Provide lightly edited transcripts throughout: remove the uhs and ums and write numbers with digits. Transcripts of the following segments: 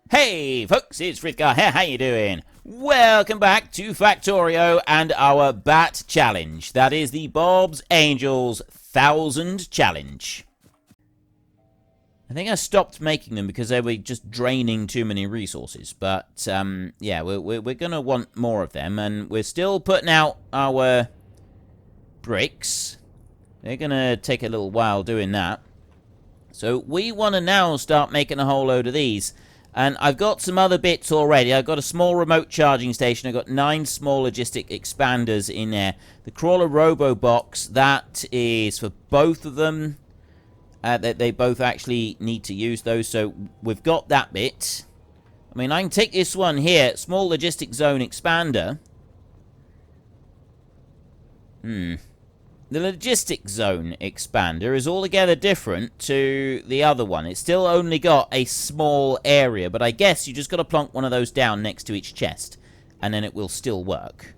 Hey folks, it's Frithgar here, how you doing? Welcome back to Factorio and our Bat Challenge. That is the Bob's Angels 1000 Challenge. I think I stopped making them because they were just draining too many resources. But, yeah, we're going to want more of them. And we're still putting out our bricks. They're going to take a little while doing that. So we want to now start making a whole load of these. And I've got some other bits already. I've got a small remote charging station. I've got 9 small logistic expanders in there. The crawler robo box, that is for both of them. They both actually need to use those. So we've got that bit. I mean, I can take this one here. Small logistic zone expander. The logistic zone expander is altogether different to the other one. It's still only got a small area, but I guess you just got to plonk one of those down next to each chest, and then it will still work.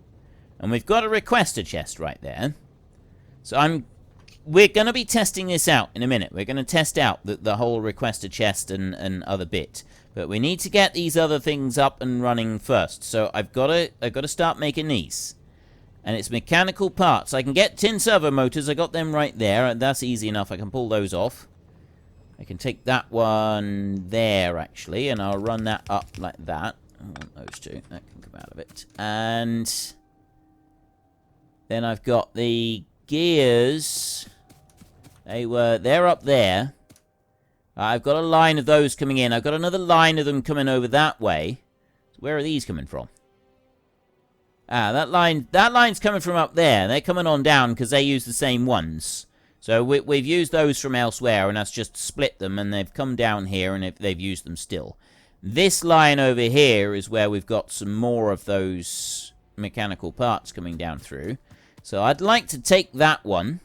And we've got a requester chest right there. So we're going to be testing this out in a minute. We're going to test out the whole requester chest and other bit. But we need to get these other things up and running first. So I've got to start making these. And it's mechanical parts. I can get tin servo motors. I got them right there. That's easy enough. I can pull those off. I can take that one there, actually. And I'll run that up like that. I want those two. That can come out of it. And then I've got the gears. They're up there. I've got a line of those coming in. I've got another line of them coming over that way. So where are these coming from? Ah, that line's coming from up there. They're coming on down because they use the same ones. So we've used those from elsewhere, and that's just split them, and they've come down here, and they've used them still. This line over here is where we've got some more of those mechanical parts coming down through. So I'd like to take that one,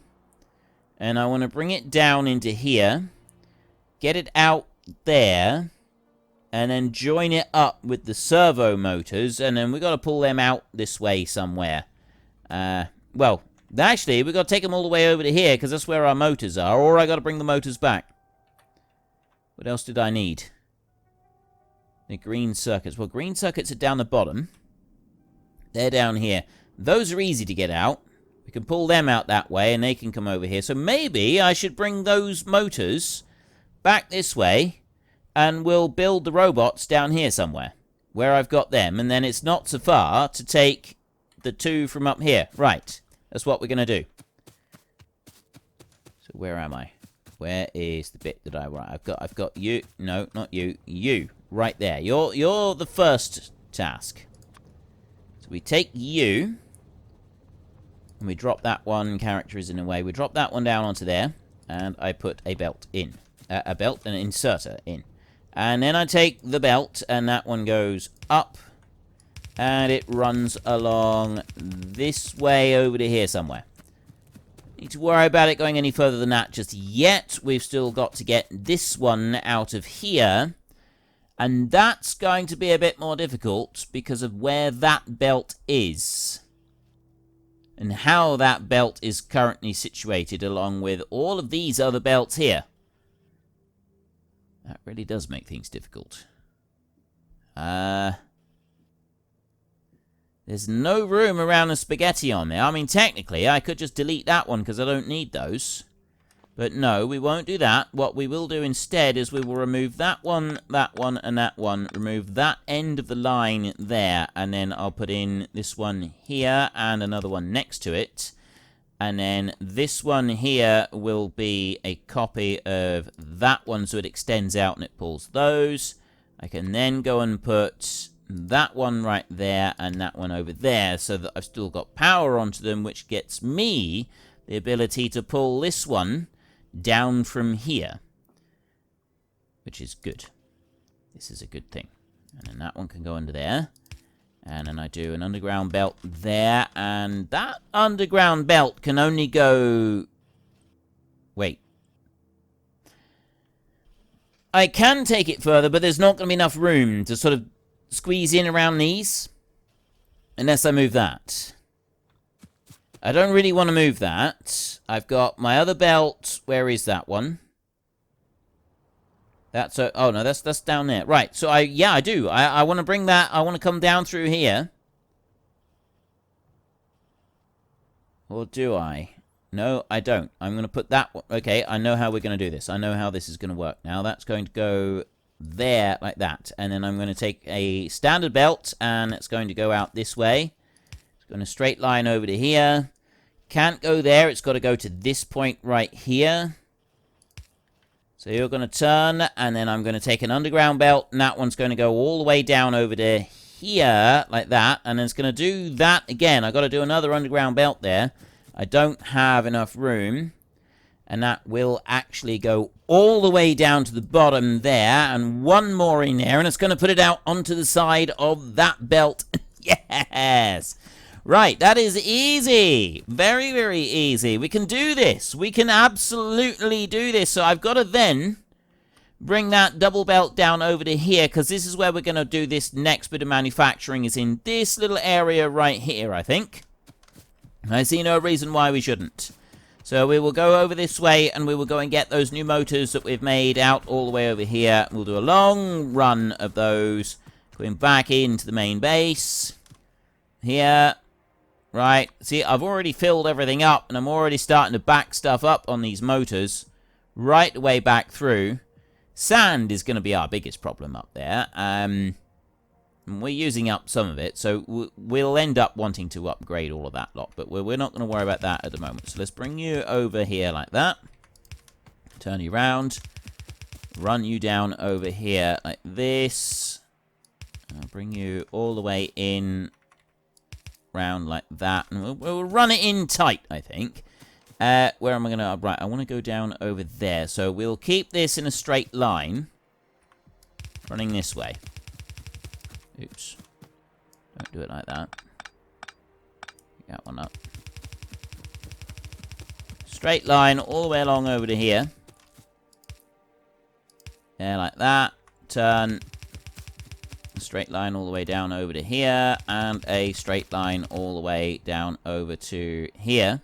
and I want to bring it down into here, get it out there, and then join it up with the servo motors, and then we got to pull them out this way somewhere. Well, actually, we got to take them all the way over to here, because that's where our motors are, or I got to bring the motors back. What else did I need? The green circuits. Well, green circuits are down the bottom. They're down here. Those are easy to get out. We can pull them out that way, and they can come over here. So maybe I should bring those motors back this way, and we'll build the robots down here somewhere, where I've got them, and then it's not so far to take the two from up here. Right, that's what we're going to do. So where am I? Where is the bit that I want? I've got you. No, not you. You, right there. You're the first task. So we take you, and we drop that one. Character is in a way. We drop that one down onto there, and I put a belt in. A belt and an inserter in. And then I take the belt, and that one goes up, and it runs along this way over to here somewhere. Need to worry about it going any further than that just yet. We've still got to get this one out of here, and that's going to be a bit more difficult because of where that belt is, and how that belt is currently situated along with all of these other belts here. That really does make things difficult. There's no room around the spaghetti on there. I mean, technically, I could just delete that one because I don't need those. But no, we won't do that. What we will do instead is we will remove that one, and that one. Remove that end of the line there. And then I'll put in this one here and another one next to it. And then this one here will be a copy of that one, so it extends out and it pulls those. I can then go and put that one right there and that one over there, so that I've still got power onto them, which gets me the ability to pull this one down from here, which is good. This is a good thing. And then that one can go under there. And then I do an underground belt there, and that underground belt can only go... Wait. I can take it further, but there's not going to be enough room to sort of squeeze in around these, unless I move that. I don't really want to move that. I've got my other belt. Where is that one? That's oh no, that's down there. Right. So I do. I want to bring that. I want to come down through here. Or do I? No, I don't. I'm going to put that one. Okay, I know how we're going to do this. I know how this is going to work. Now that's going to go there like that. And then I'm going to take a standard belt and it's going to go out this way. It's going to straight line over to here. Can't go there. It's got to go to this point right here. So you're going to turn and then I'm going to take an underground belt and that one's going to go all the way down over to here like that. And then it's going to do that again. I've got to do another underground belt there. I don't have enough room. And that will actually go all the way down to the bottom there. And one more in there. And it's going to put it out onto the side of that belt. Yes! Right, that is easy. Very, very easy. We can do this. We can absolutely do this. So I've got to then bring that double belt down over to here. Because this is where we're going to do this next bit of manufacturing. Is in this little area right here, I think. I see no reason why we shouldn't. So we will go over this way and we will go and get those new motors that we've made out all the way over here. We'll do a long run of those. Going back into the main base. Here. Right. See, I've already filled everything up and I'm already starting to back stuff up on these motors. Right the way back through. Sand is going to be our biggest problem up there. We're using up some of it, so we'll end up wanting to upgrade all of that lot. But we're not going to worry about that at the moment. So let's bring you over here like that. Turn you around. Run you down over here like this. I'll bring you all the way in. Round like that. And we'll run it in tight, I think. Where am I going to... Right, I want to go down over there. So we'll keep this in a straight line. Running this way. Oops. Don't do it like that. Pick that one up. Straight line all the way along over to here. There, like that. Turn. A straight line all the way down over to here. And a straight line all the way down over to here.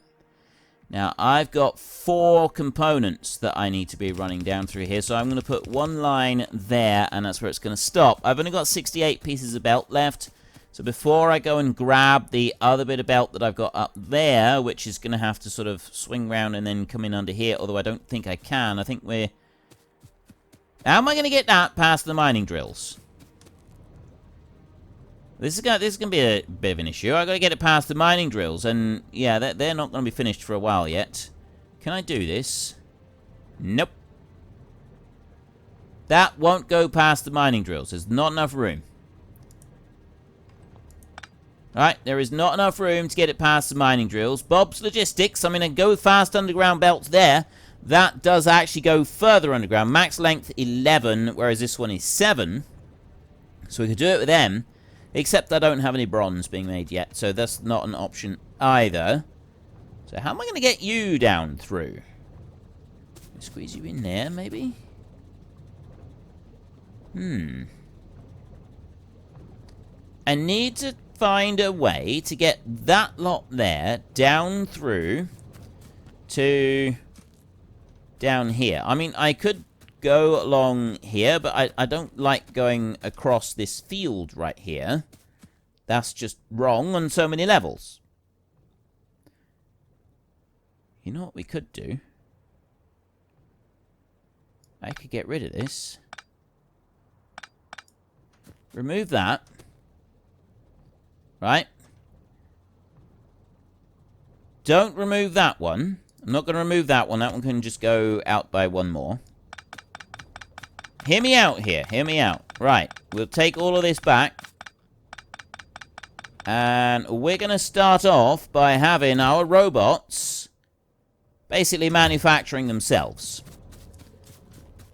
Now, I've got 4 components that I need to be running down through here. So I'm going to put one line there, and that's where it's going to stop. I've only got 68 pieces of belt left. So before I go and grab the other bit of belt that I've got up there, which is going to have to sort of swing round and then come in under here, although I don't think I can. I think we're... How am I going to get that past the mining drills? This is going to be a bit of an issue. I've got to get it past the mining drills. And, yeah, they're not going to be finished for a while yet. Can I do this? Nope. That won't go past the mining drills. There's not enough room. Alright, there is not enough room to get it past the mining drills. Bob's Logistics. I'm going to go fast underground belts there. That does actually go further underground. Max length 11, whereas this one is 7. So we could do it with them. Except I don't have any bronze being made yet, so that's not an option either. So how am I going to get you down through? Squeeze you in there, maybe? I need to find a way to get that lot there down through to down here. I mean, I could go along here, but I don't like going across this field right here. That's just wrong on so many levels. You know what we could do? I could get rid of this. Remove that. Right? Don't remove that one. I'm not going to remove that one. That one can just go out by one more. Hear me out here. Hear me out. Right. We'll take all of this back. And we're going to start off by having our robots basically manufacturing themselves.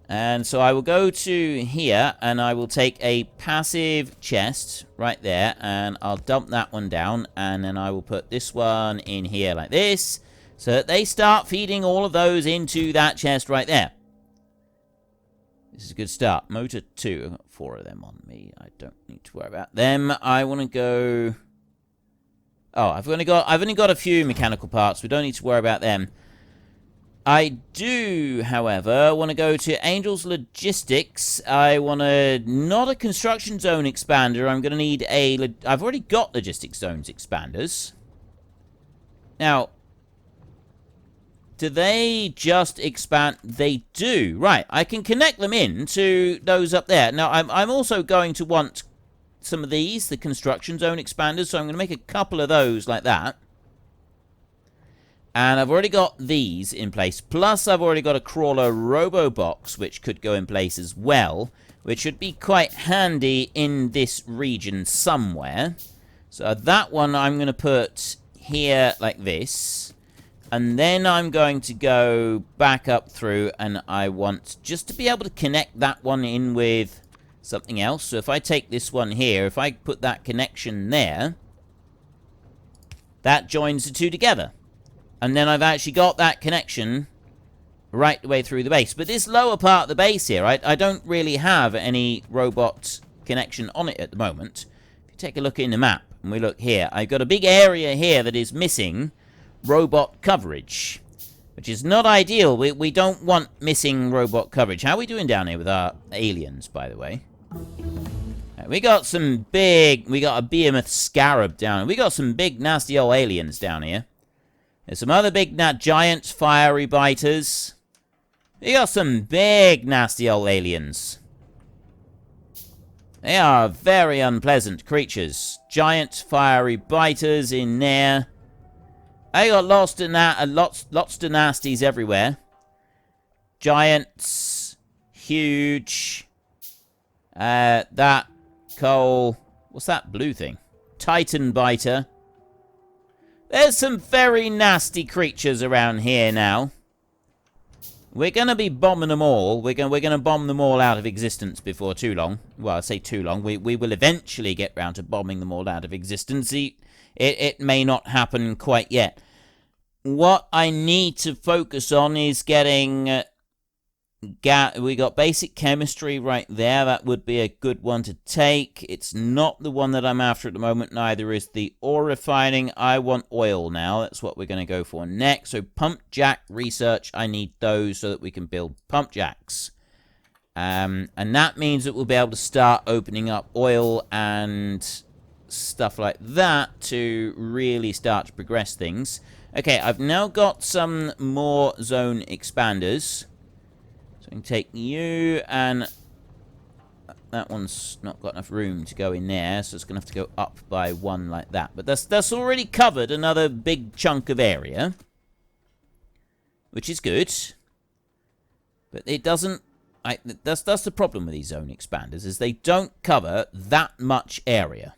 And so I will go to here and I will take a passive chest right there and I'll dump that one down and then I will put this one in here like this so that they start feeding all of those into that chest right there. This is a good start. Motor 2. I've got 4 of them on me. I don't need to worry about them. I want to go... Oh, I've only got a few mechanical parts. We don't need to worry about them. I do, however, want to go to Angel's Logistics. I want to... Not a construction zone expander. I'm going to need a... I've already got logistics zones expanders. Now, do they just expand? They do. Right, I can connect them in to those up there. Now, I'm also going to want some of these, the construction zone expanders, so I'm going to make a couple of those like that. And I've already got these in place. Plus, I've already got a crawler robo box, which could go in place as well, which should be quite handy in this region somewhere. So that one I'm going to put here like this. And then I'm going to go back up through, and I want just to be able to connect that one in with something else. So if I take this one here, if I put that connection there, that joins the two together. And then I've actually got that connection right the way through the base. But this lower part of the base here, I don't really have any robot connection on it at the moment. If you take a look in the map, and we look here, I've got a big area here that is missing robot coverage, which is not ideal. We don't want missing robot coverage. How are we doing down here with our aliens, by the way? Right, we got some big... We got a behemoth scarab down here. We got some big, nasty old aliens down here. There's some other big, giant fiery biters. We got some big, nasty old aliens. They are very unpleasant creatures. Giant fiery biters in there. I got lots of nasties everywhere. Giants. Huge. That coal. What's that blue thing? Titan biter. There's some very nasty creatures around here now. We're going to be bombing them all. We're going to bomb them all out of existence before too long. Well, I say too long. We will eventually get round to bombing them all out of existence. It may not happen quite yet. What I need to focus on is getting... we got basic chemistry right there. That would be a good one to take. It's not the one that I'm after at the moment. Neither is the ore refining. I want oil now. That's what we're going to go for next. So pump jack research. I need those so that we can build pump jacks. And that means that we'll be able to start opening up oil and stuff like that to really start to progress things. Okay, I've now got some more zone expanders. So I can take you, and that one's not got enough room to go in there, so it's going to have to go up by one like that. But that's already covered another big chunk of area, which is good. But it doesn't... that's the problem with these zone expanders, is they don't cover that much area.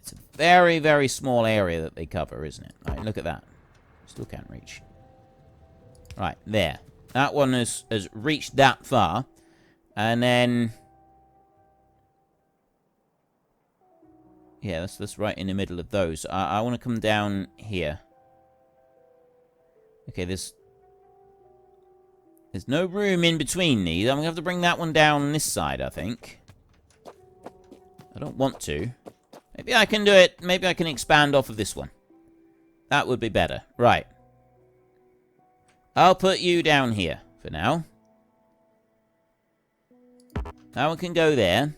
It's a very, very small area that they cover, isn't it? Right, look at that. Still can't reach. Right, there. That one has reached that far. And then... yeah, that's right in the middle of those. I want to come down here. Okay, there's no room in between these. I'm going to have to bring that one down this side, I think. I don't want to. Maybe I can do it. Maybe I can expand off of this one. That would be better. Right. I'll put you down here for now. That one can go there.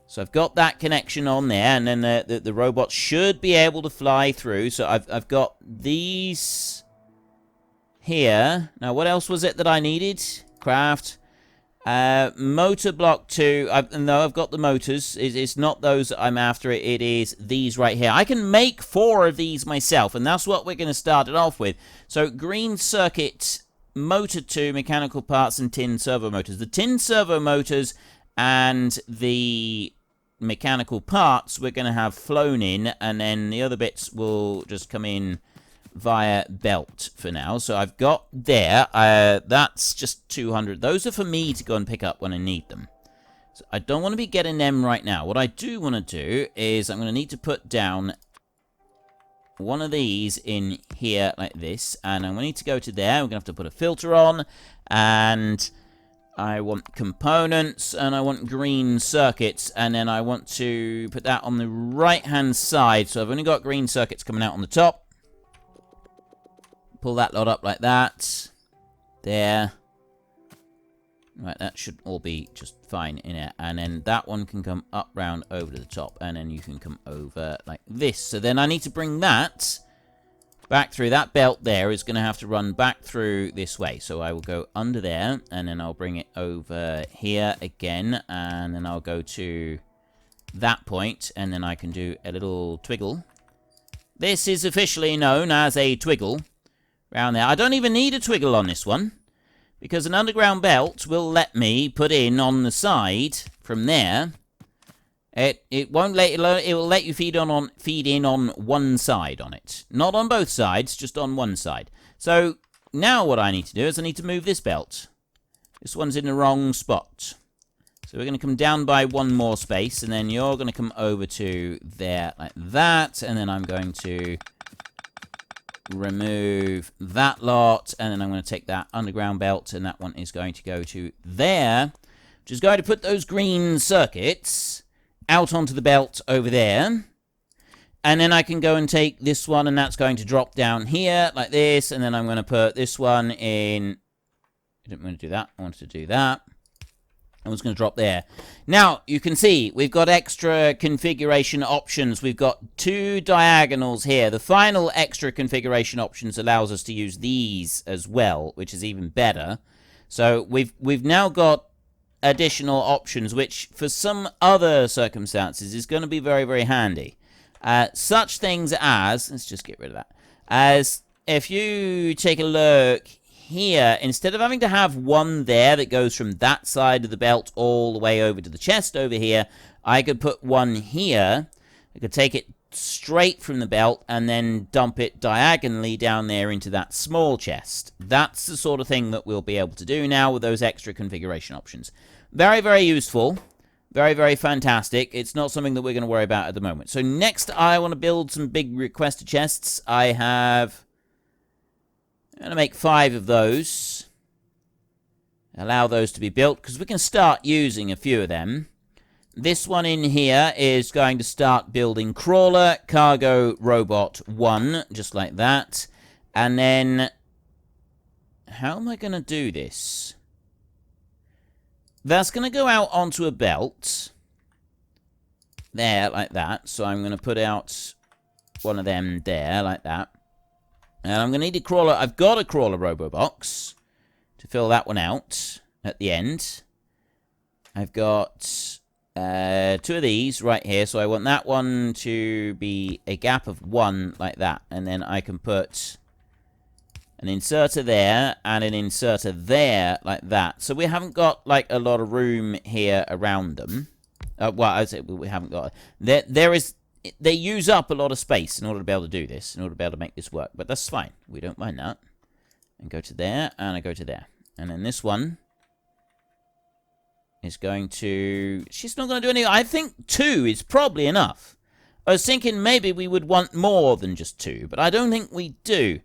So I've got that connection on there, and then the robot should be able to fly through. So I've got these here. Now, what else was it that I needed? Craft. Motor block 2. No, I've got the motors. It's not those that I'm after. It is these right here. I can make 4 of these myself, and that's what we're going to start it off with. So, green circuit, motor 2, mechanical parts, and tin servo motors. The tin servo motors and the mechanical parts we're going to have flown in, and then the other bits will just come in via belt for now. So I've got there, that's just 200. Those are for me to go and pick up when I need them. So I don't want to be getting them right now. What I do want to do is I'm going to need to put down one of these in here like this, and I'm going to need to go to there. We're going to have to put a filter on, and I want components, and I want green circuits, and then I want to put that on the right hand side. So I've only got green circuits coming out on the top. pull that lot up like that. There. Right, that should all be just fine in it. And then that one can come up, round, over to the top. And then you can come over like this. So then I need to bring that back through. That belt there is going to have to run back through this way. So I will go under there. And then I'll bring it over here again. And then I'll go to that point. And then I can do a little twiggle. This is officially known as a twiggle. Around there. I don't even need a twiggle on this one. Because an underground belt will let me put in on the side from there. It won't let you. It will let you feed in on one side on it, not on both sides, just on one side. So now what I need to do is I need to move this belt. This one's in the wrong spot. So we're going to come down by one more space, and then you're going to come over to there like that, and then I'm going to remove that lot, and then I'm going to take that underground belt, and that one is going to go to there, which is going to put those green circuits out onto the belt over there. And then I can go and take this one, and that's going to drop down here like this, and then I'm going to put this one in. I didn't want to do that. I wanted to do that. I was going to drop there. Now, you can see we've got extra configuration options. We've got 2 diagonals here. The final extra configuration options allows us to use these as well, which is even better. So we've now got additional options, which for some other circumstances is going to be very, very handy. Such things as, let's just get rid of that, as if you take a look here, instead of having to have one there that goes from that side of the belt all the way over to the chest over here, I could put one here. I could take it straight from the belt and then dump it diagonally down there into that small chest. That's the sort of thing that we'll be able to do now with those extra configuration options. Very, very useful. Very, very fantastic. It's not something that we're going to worry about at the moment. So next, I want to build some big requester chests. I'm going to make 5 of those. Allow those to be built, because we can start using a few of them. This one in here is going to start building crawler, cargo, robot 1, just like that. And then, how am I going to do this? That's going to go out onto a belt. There, like that. So I'm going to put out one of them there, like that. And I'm going to need a crawler. I've got a crawler robo-box to fill that one out at the end. I've got 2 of these right here. So I want that one to be a gap of 1 like that. And then I can put an inserter there and an inserter there like that. So we haven't got like a lot of room here around them. Well, I say we haven't got. They use up a lot of space in order to be able to do this, in order to be able to make this work. But that's fine. We don't mind that. And go to there, and I go to there. And then this one is going to... She's not going to do any... I think 2 is probably enough. I was thinking maybe we would want more than just 2, but I don't think we do.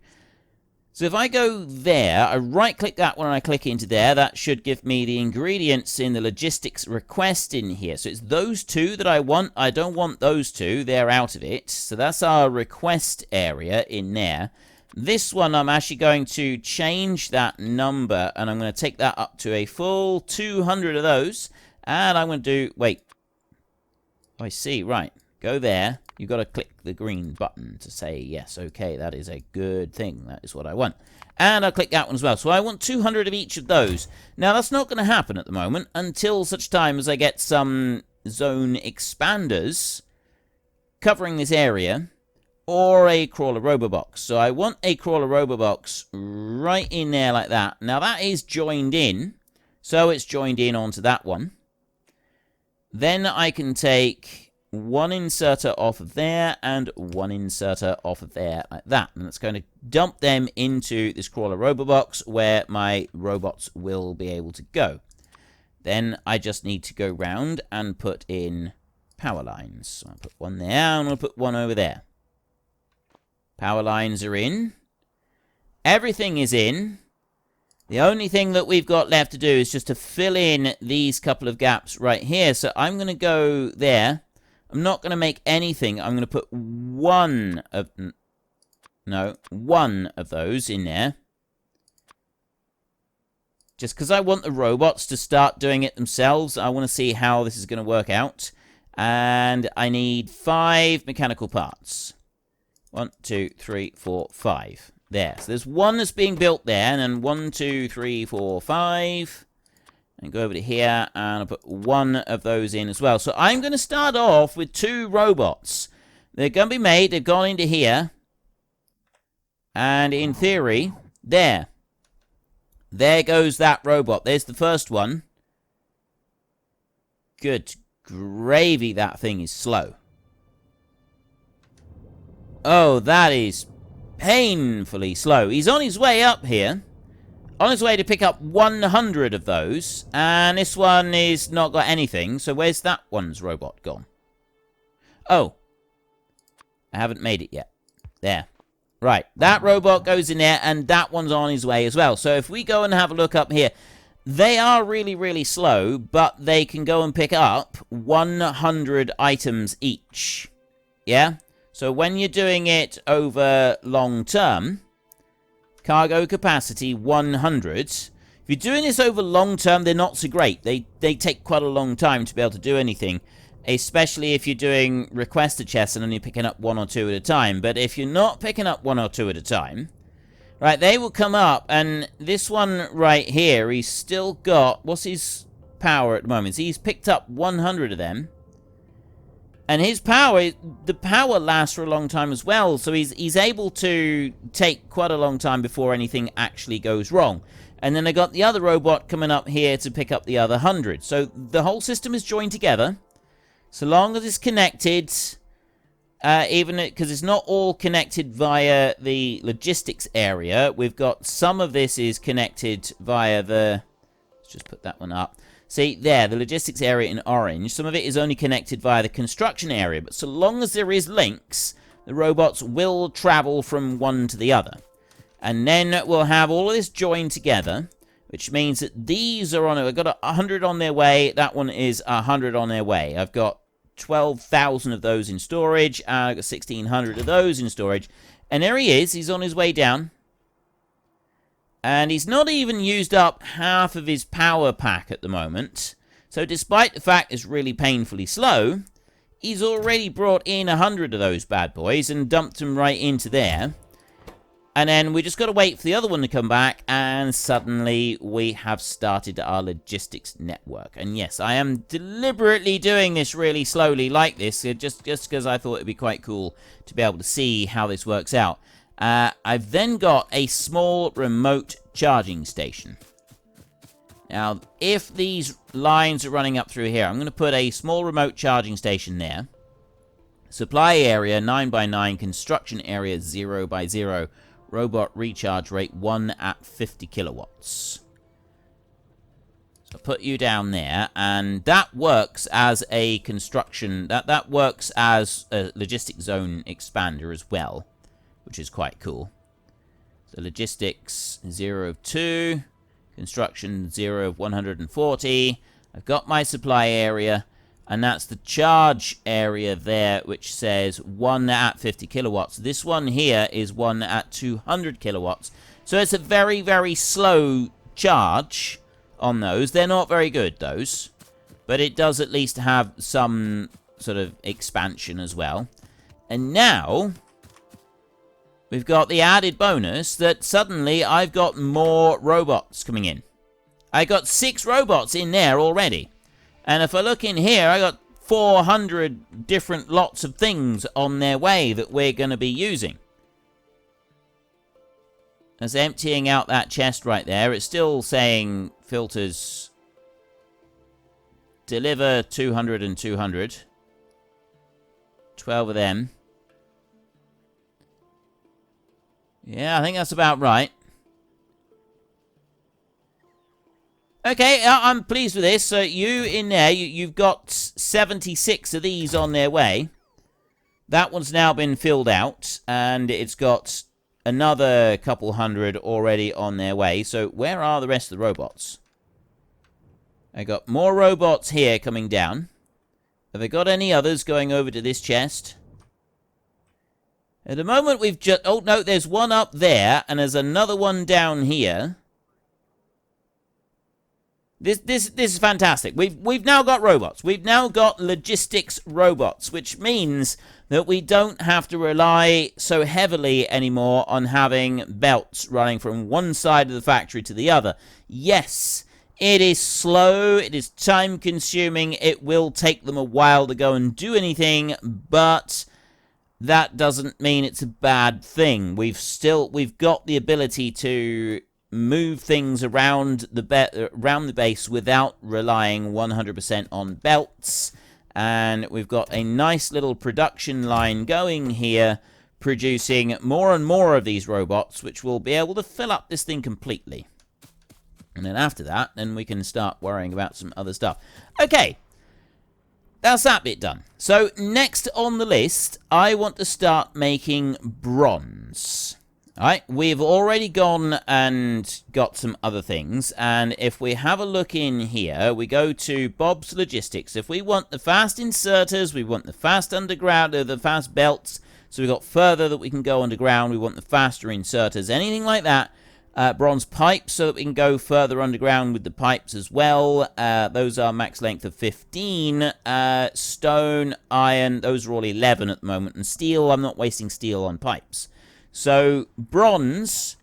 So if I go there, I right-click that one and I click into there, that should give me the ingredients in the logistics request in here. So it's those 2 that I want. I don't want those 2. They're out of it. So that's our request area in there. This one, I'm actually going to change that number, and I'm going to take that up to a full 200 of those. And I'm going to do... Wait. I see. Right. Go there. You've got to click the green button to say, yes, okay, that is a good thing. That is what I want. And I'll click that one as well. So I want 200 of each of those. Now, that's not going to happen at the moment until such time as I get some zone expanders covering this area or a crawler robobox. So I want a crawler robobox right in there like that. Now, that is joined in. So it's joined in onto that one. Then I can take... 1 inserter off of there and 1 inserter off of there like that, and it's going to dump them into this crawler robobox where my robots will be able to go. Then I just need to go round and put in power lines. So I'll put 1 there and I'll put 1 over there. Power lines are in. Everything is in. The only thing that we've got left to do is just to fill in these couple of gaps right here. So I'm going to go there. I'm not going to make anything. I'm going to put 1 of... No, one of those in there. Just because I want the robots to start doing it themselves. I want to see how this is going to work out. And I need 5 mechanical parts. 1, 2, 3, 4, 5. There. So there's one that's being built there. And then 1, 2, 3, 4, 5. And go over to here. And I'll put one of those in as well. So I'm going to start off with 2 robots. They're going to be made. They've gone into here. And in theory, there goes that robot. There's the first one. Good gravy, that thing is slow. Oh, that is painfully slow. He's on his way up here. On his way to pick up 100 of those. And this one is not got anything. So where's that one's robot gone? Oh. I haven't made it yet. There. Right, that robot goes in there, and that one's on his way as well. So if we go and have a look up here, they are really, really slow, but they can go and pick up 100 items each. Yeah? So when you're doing it over long term, cargo capacity 100. If you're doing this over long term, they're not so great. They take quite a long time to be able to do anything. Especially if you're doing requested chests and only picking up 1 or 2 at a time. But if you're not picking up 1 or 2 at a time, right, they will come up. And this one right here, he's still got... What's his power at the moment? So he's picked up 100 of them. And his power, the power lasts for a long time as well. So he's able to take quite a long time before anything actually goes wrong. And then I got the other robot coming up here to pick up the other 100. So the whole system is joined together. So long as it's connected, even because it's not all connected via the logistics area. We've got some of this is connected via the... Let's just put that one up. See, there, the logistics area in orange. Some of it is only connected via the construction area. But so long as there is links, the robots will travel from one to the other. And then we'll have all of this joined together, which means that these are on... I've got 100 on their way. That one is 100 on their way. I've got 12,000 of those in storage. And I've got 1,600 of those in storage. And there he is. He's on his way down. And he's not even used up half of his power pack at the moment. So despite the fact it's really painfully slow, he's already brought in 100 of those bad boys and dumped them right into there. And then we just got to wait for the other one to come back, and suddenly we have started our logistics network. And yes, I am deliberately doing this really slowly like this, just because I thought it'd be quite cool to be able to see how this works out. I've then got a small remote charging station. Now, if these lines are running up through here, I'm going to put a small remote charging station there. Supply area 9 by 9, construction area 0 by 0. Robot recharge rate 1 at 50 kilowatts. So I'll put you down there, and that works as a construction... That works as a logistic zone expander as well, which is quite cool. So logistics 0 of 2, construction 0 of 140. I've got my supply area, and that's the charge area there, which says 1 at 50 kilowatts. This one here is 1 at 200 kilowatts. So it's a very, very slow charge on those. They're not very good, those. But it does at least have some sort of expansion as well. And now, we've got the added bonus that suddenly I've got more robots coming in. I got 6 robots in there already. And if I look in here, I got 400 different lots of things on their way that we're going to be using. As emptying out that chest right there, it's still saying filters deliver 200 and 200. 12 of them. Yeah, I think that's about right. Okay, I'm pleased with this. So you in there, you've got 76 of these on their way. That one's now been filled out, and it's got another couple hundred already on their way. So where are the rest of the robots? I got more robots here coming down. Have I got any others going over to this chest? At the moment, we've just... Oh, no, there's one up there, and there's another one down here. This is fantastic. We've now got robots. We've now got logistics robots, which means that we don't have to rely so heavily anymore on having belts running from one side of the factory to the other. Yes, it is slow, it is time-consuming, it will take them a while to go and do anything, but that doesn't mean it's a bad thing. We've got the ability to move things around the base without relying 100% on belts. And we've got a nice little production line going here, producing more and more of these robots, which will be able to fill up this thing completely. And then after that, then we can start worrying about some other stuff. Okay, that's that bit done. So next on the list, I want to start making bronze. Alright, we've already gone and got some other things, and if we have a look in here, we go to Bob's Logistics. If we want the fast inserters, we want the fast underground, the fast belts, so we've got further that we can go underground, we want the faster inserters, anything like that. Bronze pipes, so that we can go further underground with the pipes as well. Those are max length of 15. Stone, iron, those are all 11 at the moment, and steel, I'm not wasting steel on pipes. So, bronze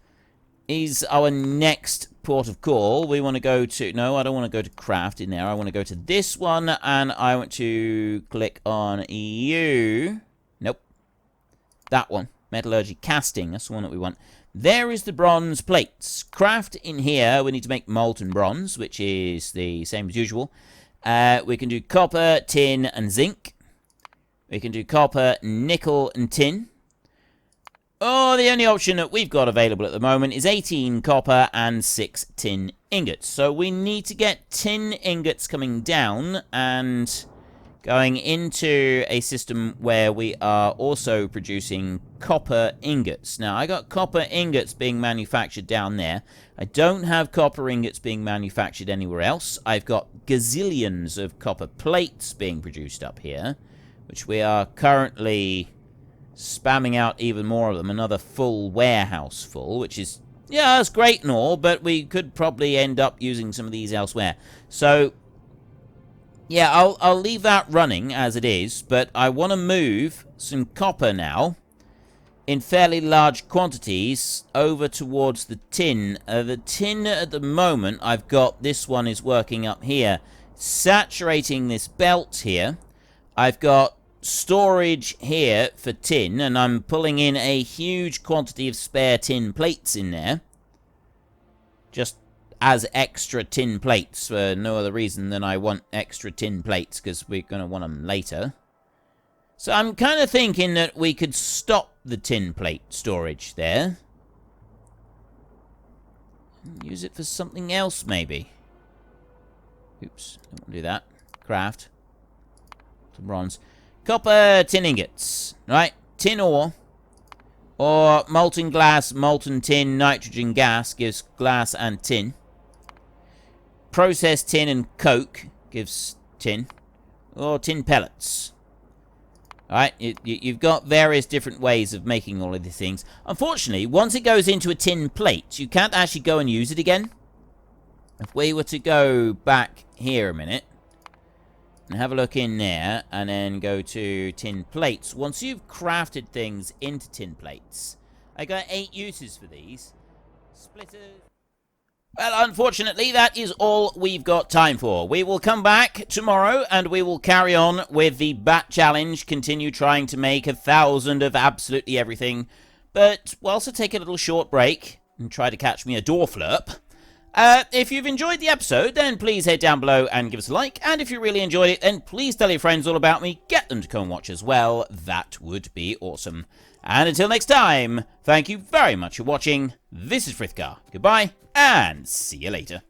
is our next port of call. We want to go to... No, I don't want to go to craft in there. I want to go to this one, and I want to click on EU. Nope. That one. Metallurgy casting. That's the one that we want. There is the bronze plates. Craft in here. We need to make molten bronze, which is the same as usual. We can do copper, tin, and zinc. We can do copper, nickel, and tin. Oh, the only option that we've got available at the moment is 18 copper and 6 tin ingots. So we need to get tin ingots coming down and going into a system where we are also producing copper ingots. Now, I got copper ingots being manufactured down there. I don't have copper ingots being manufactured anywhere else. I've got gazillions of copper plates being produced up here, which we are currently spamming out even more of them. Another full warehouse full, which is, yeah, that's great and all, but we could probably end up using some of these elsewhere. So, yeah, I'll leave that running as it is, but I want to move some copper now in fairly large quantities over towards the tin. The tin at the moment, I've got, this one is working up here, saturating this belt here. I've got storage here for tin, and I'm pulling in a huge quantity of spare tin plates in there, just as extra tin plates for no other reason than I want extra tin plates, because we're going to want them later. So I'm kind of thinking that we could stop the tin plate storage there. Use it for something else, maybe. Oops, don't want to do that. Craft. Some bronze. Copper tin ingots. Right, tin ore. Or molten glass, molten tin, nitrogen gas gives glass and tin. Processed tin and coke gives tin. Or tin pellets. Alright, you've got various different ways of making all of these things. Unfortunately, once it goes into a tin plate, you can't actually go and use it again. If we were to go back here a minute and have a look in there, and then go to tin plates. Once you've crafted things into tin plates, I got 8 uses for these. Splitters. Well, unfortunately, that is all we've got time for. We will come back tomorrow, and we will carry on with the Bat Challenge, continue trying to make 1,000 of absolutely everything. But we'll also take a little short break and try to catch me a door flurp. If you've enjoyed the episode, then please head down below and give us a like. And if you really enjoyed it, then please tell your friends all about me. Get them to come and watch as well. That would be awesome. And until next time, thank you very much for watching. This is Frithgar. Goodbye, and see you later.